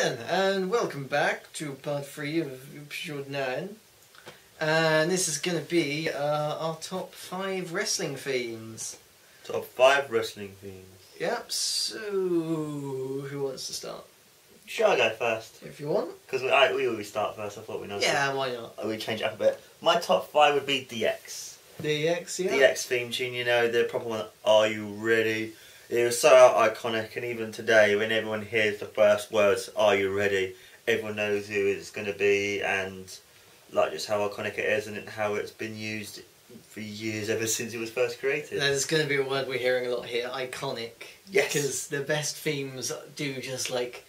then, and welcome back to part 3 of episode 9. And this is going to be our top 5 wrestling themes. Top 5 wrestling themes. Yep, so who wants to start? Should I go first? If you want. Because we always start first, I thought we know. Yeah, why not? We change it up a bit. My top 5 would be DX. DX, yeah. DX theme tune, you know, the proper one, Are You Ready? It was so iconic, and even today, when everyone hears the first words, Are You Ready? Everyone knows who it's going to be, and like just how iconic it is, and how it's been used for years, ever since it was first created. There's going to be a word we're hearing a lot here, iconic. Yes. Because the best themes do just like,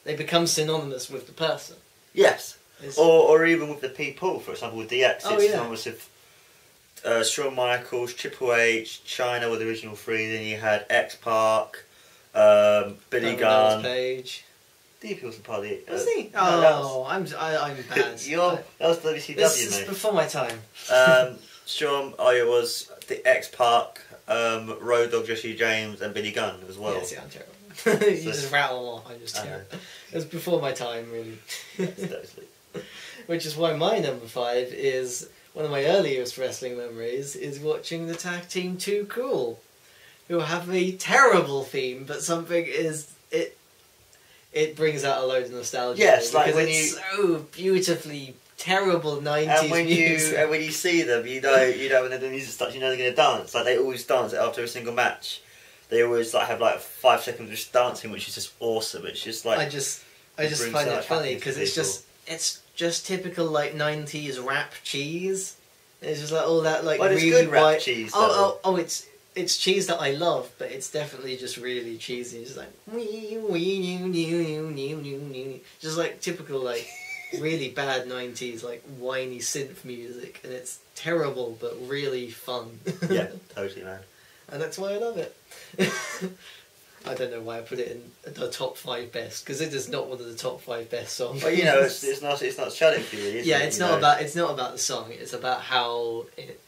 they become synonymous with the person. Yes. Or even with the people, for example, with DX, oh, it's yeah. synonymous with Shawn Michaels, Triple H, China were the original 3, then you had X-Pac, Billy Gunn. Page. DP wasn't part of the... Was he? No, I'm bad. that was WCW, This is mate. before my time. Shawn, it was the X-Pac, Road Dogg, Jesse James, and Billy Gunn as well. Yes, yeah, I'm terrible. You just rattle them off, I'm just terrible. It was before my time, really. Yes, totally. Which is why my number 5 is... One of my earliest wrestling memories is watching the tag team Too Cool, who have a terrible theme, but something is it brings out a load of nostalgia. Yes, like when it's so beautifully terrible 90s music. And when you see them, you know when the music starts, you know they're going to dance. Like they always dance after a single match. They always have 5 seconds of just dancing, which is just awesome. It's just like I just find it funny because it's just typical 90s rap cheese. It's just all that but really it's good rap white cheese. It's cheese that I love, but it's definitely just really cheesy. It's like just typical really bad 90s whiny synth music, and it's terrible but really fun. Yeah, totally, man. And that's why I love it. I don't know why I put it in the top 5 best, because it is not one of the top 5 best songs. But it's not shouting for you, is it? Yeah, it's not about the song. It's about how it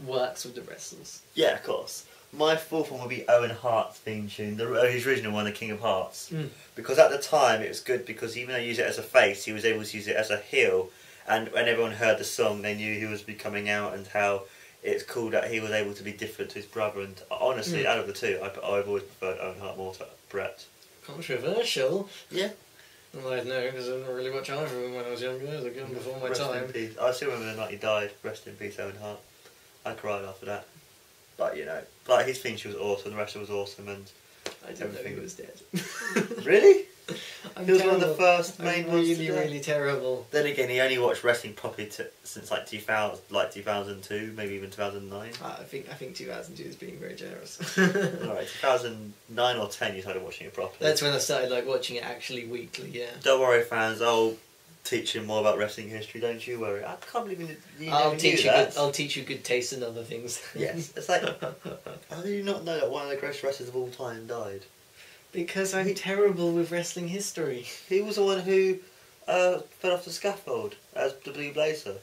works with the wrestlers. Yeah, of course. My 4th one would be Owen Hart's theme tune, his original one, the King of Hearts. Because at the time it was good, because even though he used it as a face, he was able to use it as a heel, and when everyone heard the song, they knew he was coming out, and how it's cool that he was able to be different to his brother. And honestly, out of the two, I've always preferred Owen Hart more to Bret. Controversial. Yeah. Well, I don't know, because I didn't really watch either of them when I was younger. It was again before my time. In peace. I still remember the night he died. Rest in peace, Owen Hart. I cried after that. But his theme was awesome. The wrestler was awesome, and I didn't know he was dead. Really? He was one of the first main ones. Really terrible. Then again, he only watched wrestling properly since 2002, maybe even 2009. I think 2002 is being very generous. Alright, 2009 or 10 you started watching it properly. That's when I started watching it actually weekly. Yeah. Don't worry, fans. I'll teach you more about wrestling history. Don't you worry. I can't believe you I'll never knew that. I'll teach you good taste in other things. Yes, it's like, how do you not know that one of the greatest wrestlers of all time died? Because I'm terrible with wrestling history. He was the one who fell off the scaffold as the Blue Blazer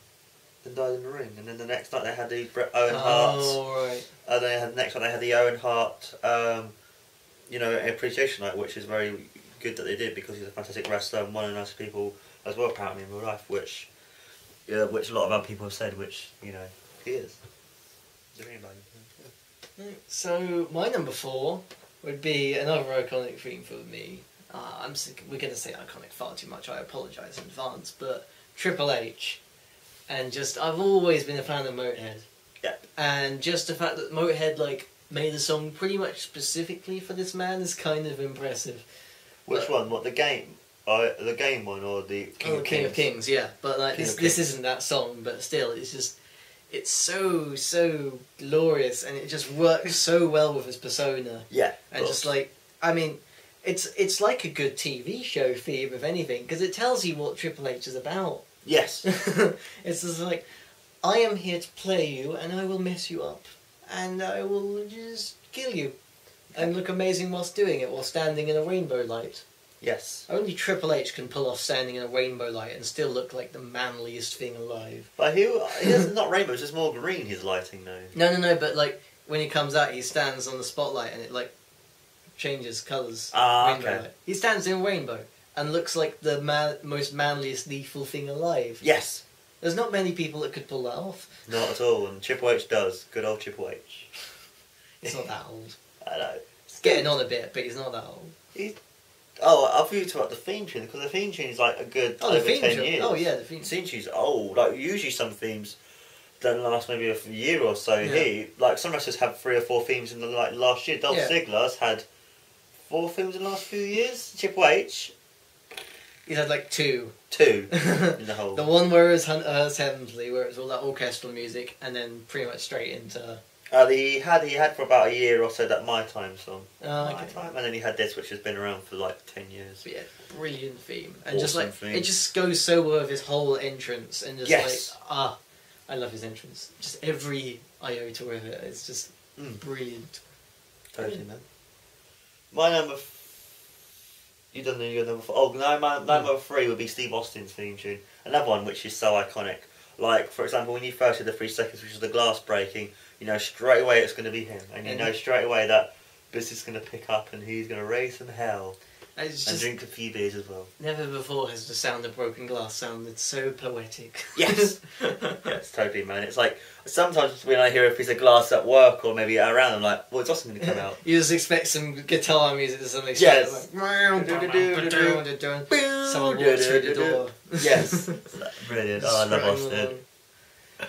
and died in the ring. And then the next night they had the Owen Hart. Oh, right. And then the next night they had the Owen Hart, appreciation night, which is very good that they did, because he's a fantastic wrestler and one of the nicest people as well, apparently, in real life, which a lot of other people have said, which, he is. So, my number 4 would be another iconic theme for me. We're going to say iconic far too much, I apologise in advance, but Triple H. And I've always been a fan of Motorhead. Yeah. And just the fact that Motorhead, made a song pretty much specifically for this man is kind of impressive. Which one? What, the game? The game one, or the King of Kings? King of Kings, yeah. But this isn't that song, but still, it's so glorious, and it just works so well with his persona. Yeah. And it's like a good TV show theme, if anything, because it tells you what Triple H is about. Yes. It's just I am here to play you, and I will mess you up, and I will just kill you, and look amazing whilst doing it, while standing in a rainbow light. Yes. Only Triple H can pull off standing in a rainbow light and still look like the manliest thing alive. But he has not rainbows, it's more green his lighting though. No, but when he comes out, he stands on the spotlight and it changes colours. Ah, okay. Light. He stands in rainbow. and looks like the most manliest, lethal thing alive. Yes. There's not many people that could pull that off. Not at all, and Triple H does. Good old Triple H. He's not that old. I know. He's getting on a bit, but he's not that old. Oh, I thought you were talking about the theme tune, because the theme tune is like a good over 10 years. Oh yeah, the theme tune. The theme tune's old. Like usually some themes don't last maybe a year or so. Yeah. Here, like some wrestlers have 3 or 4 themes in the last year. Dolph Yeah. Ziggler's had 4 themes in the last few years. Triple H, he's had like 2. 2 in the whole. The one where it was Hemsley, where it was all that orchestral music, and then pretty much straight into. He had for about a year or so that My Time song. Okay. My Time, and then he had this, which has been around for like 10 years. But yeah, brilliant theme, and Awesome just like theme. it just goes so well with his whole entrance, and just Yes. like I love his entrance. Just every iota of it, it's just brilliant. Totally, man. My number. You don't know your number 4. Oh no, my number 3 would be Steve Austin's theme tune. Another one which is so iconic. Like for example, when you first hear the 3 seconds, which is the glass breaking, you know straight away it's going to be him, and you know straight away that this is going to pick up, and he's going to raise some hell and drink a few beers as well. Never before has the sound of broken glass sounded so poetic. Yes, yes, totally, man. It's like sometimes when I hear a piece of glass at work or maybe around, I'm like, well, it's Austin going to come out. You just expect some guitar music to suddenly Yes. start. Someone walks through the door. Yes, brilliant. Oh, I love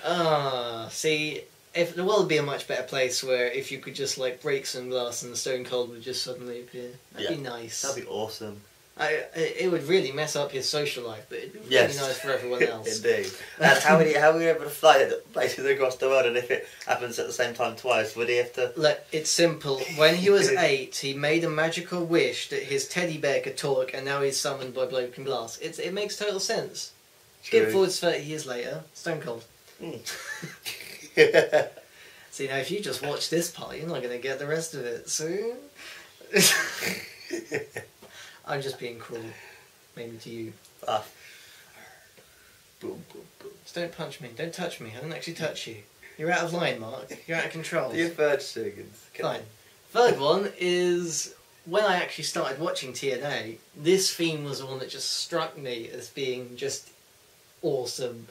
Austin. See, if the world would be a much better place where if you could just like break some glass and the Stone Cold would just suddenly appear. That'd be nice. That'd be awesome. It would really mess up his social life, but it'd be really nice for everyone else. Indeed. And how would he able to fly it places across the world? And if it happens at the same time twice, would he have to? Look, it's simple. When he was 8, he made a magical wish that his teddy bear could talk, and now he's summoned by broken glass. It makes total sense. Skip forward 30 years later, Stone Cold. See, now if you just watch this part, you're not going to get the rest of it. So, I'm just being cruel, maybe to you. Boom, boom, boom. Just don't punch me. Don't touch me. I don't actually touch you. You're out of line, Mark. You're out of control. Your 3rd seconds. Fine. 3rd one is when I actually started watching TNA. This theme was the one that just struck me as being just awesome,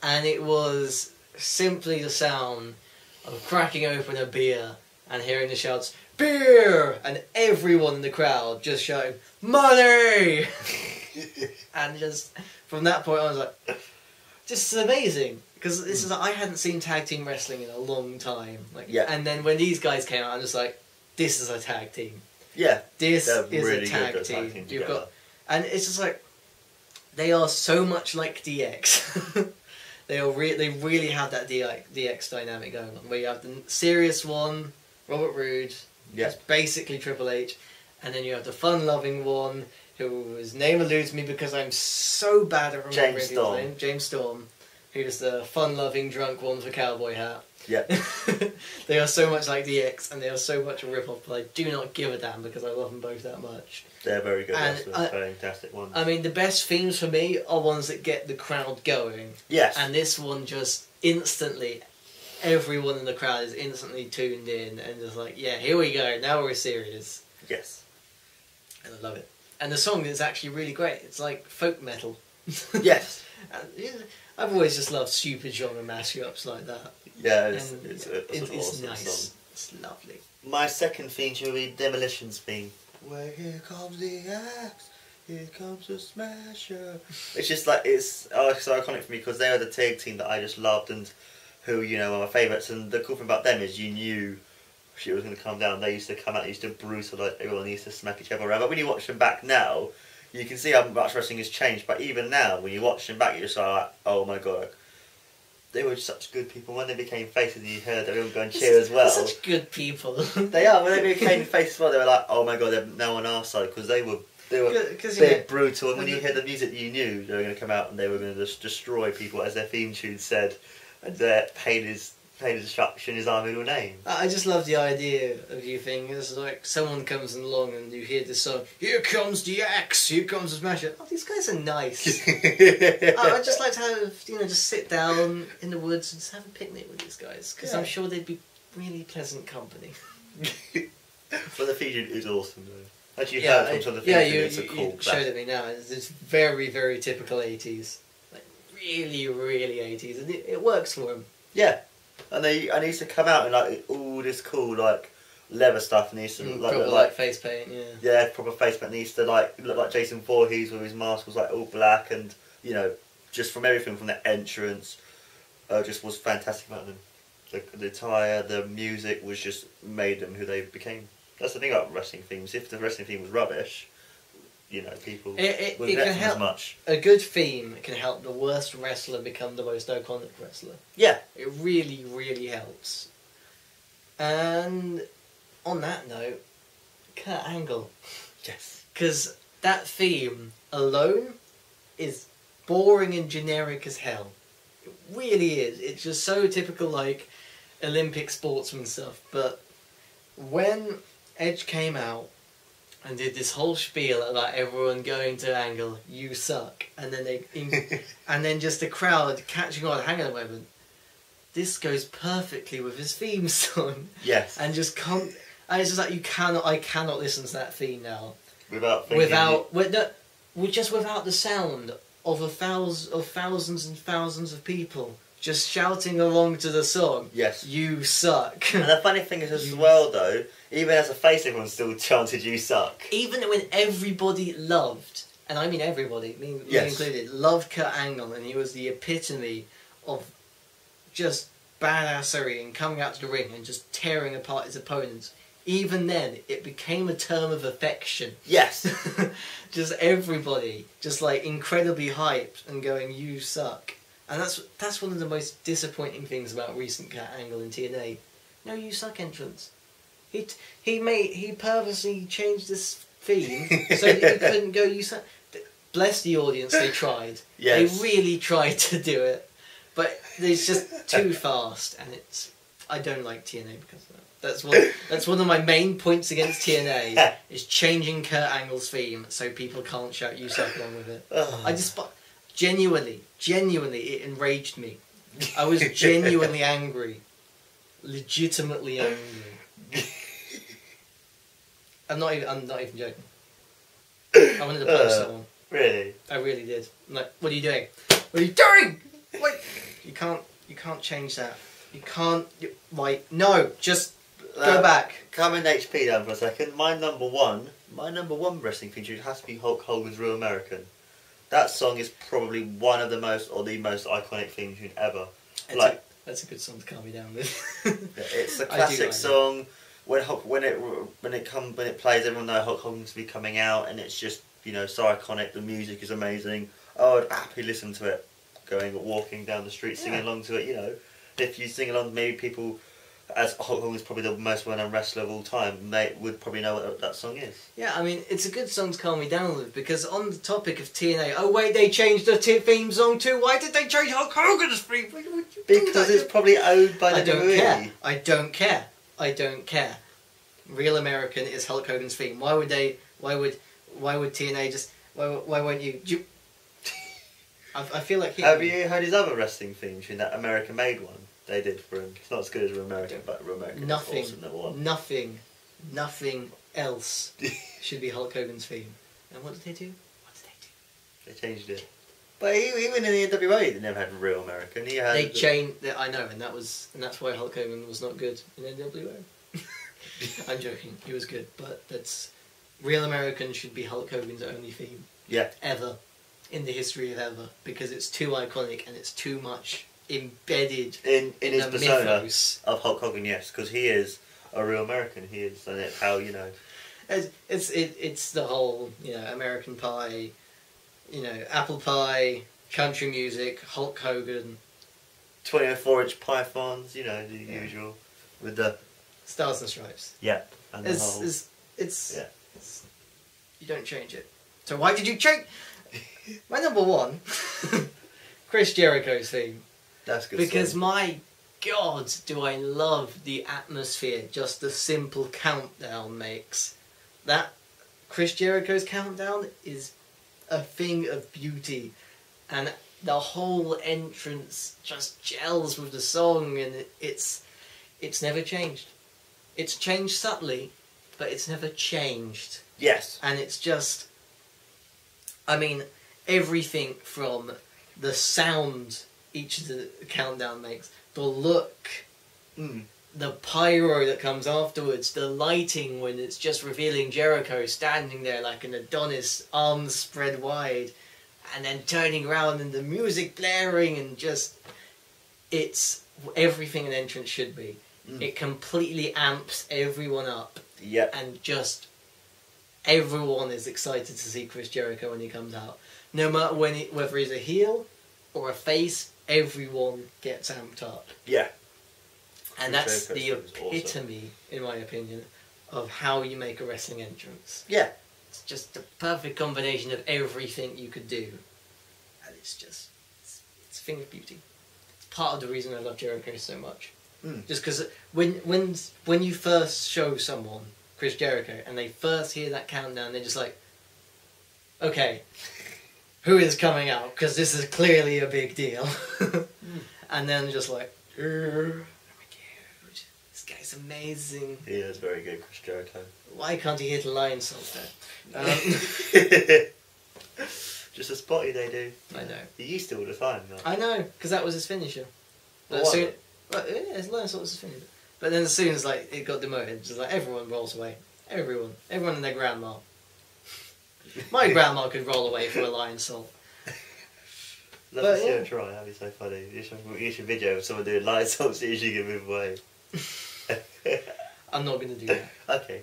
and it was simply the sound of cracking open a beer and hearing the shouts, "Beer!" and everyone in the crowd just shouting, "Money!" And just from that point on, I was like, just amazing. Because this is I hadn't seen tag team wrestling in a long time. And then when these guys came out, I'm just like, this is a tag team. Yeah. This They're is really a tag good team. tag team You've together. got, and it's just like, they are so much like DX. They really have that DX dynamic going on, where you have the serious one, Robert Roode, who's basically Triple H, and then you have the fun-loving one, whose name eludes me because I'm so bad at remembering his name, James Storm, who's the fun-loving drunk one with a cowboy hat. Yeah. They are so much like DX, and they are so much a rip-off, but I do not give a damn because I love them both that much. They're very good And wrestlers, fantastic ones. I mean, the best themes for me are ones that get the crowd going. Yes. And this one just instantly, everyone in the crowd is instantly tuned in and just like, yeah, here we go, now we're serious. Yes. And I love it. And the song is actually really great. It's like folk metal. Yes. And, yeah, I've always just loved stupid genre mashups like that. Yeah, It's awesome nice. song. It's lovely. My second theme should be Demolition's theme. Where here comes the axe, here comes the smasher. It's just like, it's so iconic for me because they were the tag team that I just loved and who, you know, are my favourites. And the cool thing about them is you knew shit was going to come down. They used to come out, they used to brutalise everyone, used to smack each other around. But when you watch them back now, you can see how much wrestling has changed. But even now, when you watch them back, you're just like, oh my god. They were such good people. When they became faces and you heard everyone go and cheer as well. They're such good people. They are. When they became faces as well, they were like, oh my god, they're now on our side because they were big, brutal. And when you hear the music, you knew they were going to come out and they were going to just destroy people, as their theme tune said. And their pain is destruction is our middle name. I just love the idea of you thinking it's like someone comes along and you hear this song, here comes the axe, here comes the smasher. Oh, these guys are nice. I'd just like to have, just sit down in the woods and just have a picnic with these guys, because I'm sure they'd be really pleasant company. But the feature is awesome though. As you heard from some of the things, it's a cool you showed it me now. It's very, very typical 80s. Like, really, really 80s. And it works for him. Yeah. And he used to come out in like all this cool like leather stuff, and he used to look like face paint, proper face paint. And he used to like look like Jason Voorhees with his mask was like all black, and you know, just from everything from the entrance, just was fantastic about them. The attire, the music was just made them who they became. That's the thing about wrestling themes. If the wrestling theme was rubbish, you know, people wouldn't get them as much. A good theme can help the worst wrestler become the most iconic wrestler. Yeah. It really, really helps. And on that note, Kurt Angle. Yes. Because that theme alone is boring and generic as hell. It really is. It's just so typical, like, Olympic sportsman stuff. But when Edge came out and did this whole spiel about everyone going to Angle, you suck, and then and then just the crowd catching on, hang on a moment, this goes perfectly with his theme song. Yes. And just and it's just like I cannot listen to that theme now without the sound of thousands and thousands of people just shouting along to the song. Yes. You suck. And the funny thing is as well though, even as a face everyone still chanted you suck. Even when everybody loved, and I mean everybody, me included, loved Kurt Angle, and he was the epitome of just badassery and coming out to the ring and just tearing apart his opponents. Even then, it became a term of affection. Yes. Just everybody, just like incredibly hyped and going, you suck. And that's one of the most disappointing things about recent Kurt Angle in TNA. No, you suck entrance. He purposely changed this theme so that he couldn't go, you suck. Bless the audience, they tried. Yes. They really tried to do it. But it's just too fast, and I don't like TNA because of that. That's one of my main points against TNA is changing Kurt Angle's theme so people can't shout "you suck" along with it. I just genuinely, it enraged me. I was genuinely angry, legitimately angry. I'm not even joking. I wanted to punch someone. Really? I really did. I'm like, what are you doing? What are you doing? Wait, you can't change that. You can't. No, just go back. Calming HP down for a second. My number one wrestling feature has to be Hulk Hogan's Real American. That song is probably one of the most iconic theme tune ever. That's a good song to calm me down with. It's a classic song. When it plays, everyone knows Hulk Hogan's be coming out, and it's just so iconic. The music is amazing. Oh, I'd happily listen to it. Walking down the street, singing along to it. If you sing along, maybe people, as Hulk Hogan is probably the most well-known wrestler of all time, they would probably know what that song is. Yeah, I mean, it's a good song to calm me down with, because on the topic of TNA, oh wait, they changed the theme song too. Why did they change Hulk Hogan's theme? Because it's probably owned by the WWE. I don't care. Real American is Hulk Hogan's theme. Why would TNA just? Why won't you? I feel like have you heard his other wrestling theme tune, that American-made one they did for him? It's not as good as Real American, but Real American is awesome, number one. Nothing else should be Hulk Hogan's theme. And what did they do? They changed it. But even in the NWA, they never had Real American. They changed. I know, and that's why Hulk Hogan was not good in NWA. I'm joking. He was good, but that's Real American should be Hulk Hogan's only theme. Yeah. Ever. In the history of ever, because it's too iconic and it's too much embedded in his persona mythos of Hulk Hogan. Yes, because he is a real American. He is, and it's how it's the whole American Pie, apple pie, country music, Hulk Hogan, 24-inch pythons. The usual with the Stars and Stripes. Yeah, and it's you don't change it. So why did you change? My number one, Chris Jericho's theme. That's good. Because my God, do I love the atmosphere just the simple countdown makes. That Chris Jericho's countdown is a thing of beauty, and the whole entrance just gels with the song, and it's never changed. It's changed subtly, but it's never changed. Yes. And it's just, I mean, everything from the sound each of the countdown makes, the look, the pyro that comes afterwards, the lighting when it's just revealing Jericho standing there like an Adonis, arms spread wide, and then turning around and the music blaring, and just, it's everything an entrance should be. It completely amps everyone up. Yep. And just everyone is excited to see Chris Jericho when he comes out. No matter whether he's a heel or a face, everyone gets amped up. Yeah. And Chris that's the Jericho is epitome, awesome, in my opinion, of how you make a wrestling entrance. Yeah. It's just the perfect combination of everything you could do. And it's just, it's a thing of beauty. It's part of the reason I love Jericho so much. Just because when you first show someone Chris Jericho and they first hear that countdown, they're just like, okay, who is coming out? Because this is clearly a big deal. And then just like, oh my god, this guy's amazing. He is very good, Chris Jericho. Why can't he hit a lion salt there? Just a spotty they do. I know. He used to all the time, though. I know, because that was his finisher. Well, But soon, yeah, his lion salt was his finisher. But then as soon as like it got demoted, just like everyone rolls away. Everyone and their grandma. My grandma could roll away for a lion salt. Love to see him try, that'd be so funny. You should video of someone doing light salts so you should get move away. I'm not going to do that. Okay.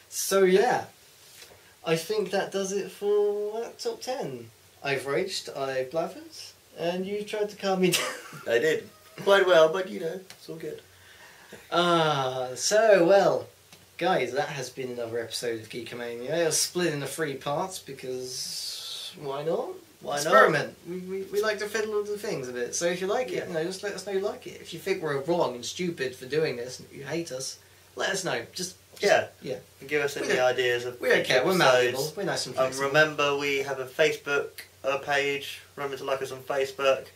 So yeah, I think that does it for that top 10. I've raged, I've blathered, and you tried to calm me down. I did. Quite well, but you know, it's all good. Well, guys, that has been another episode of GEEKAMANIA. It was split into 3 parts because why not? Why Experiment. We like to fiddle with the things a bit. So if you like it, Yeah. just let us know you like it. If you think we're wrong and stupid for doing this and you hate us, let us know. Just Yeah. Yeah. And give us any ideas of We don't care. We're episodes. malleable. We're nice and flexible. Remember, we have a Facebook page. Remember to like us on Facebook.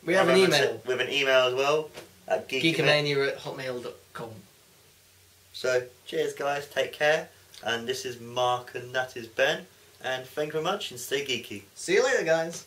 We have an email. We have an email as well at GEEKAMANIA@hotmail.com. So, cheers guys, take care. And this is Mark and that is Ben. And thank you very much and stay geeky. See you later, guys.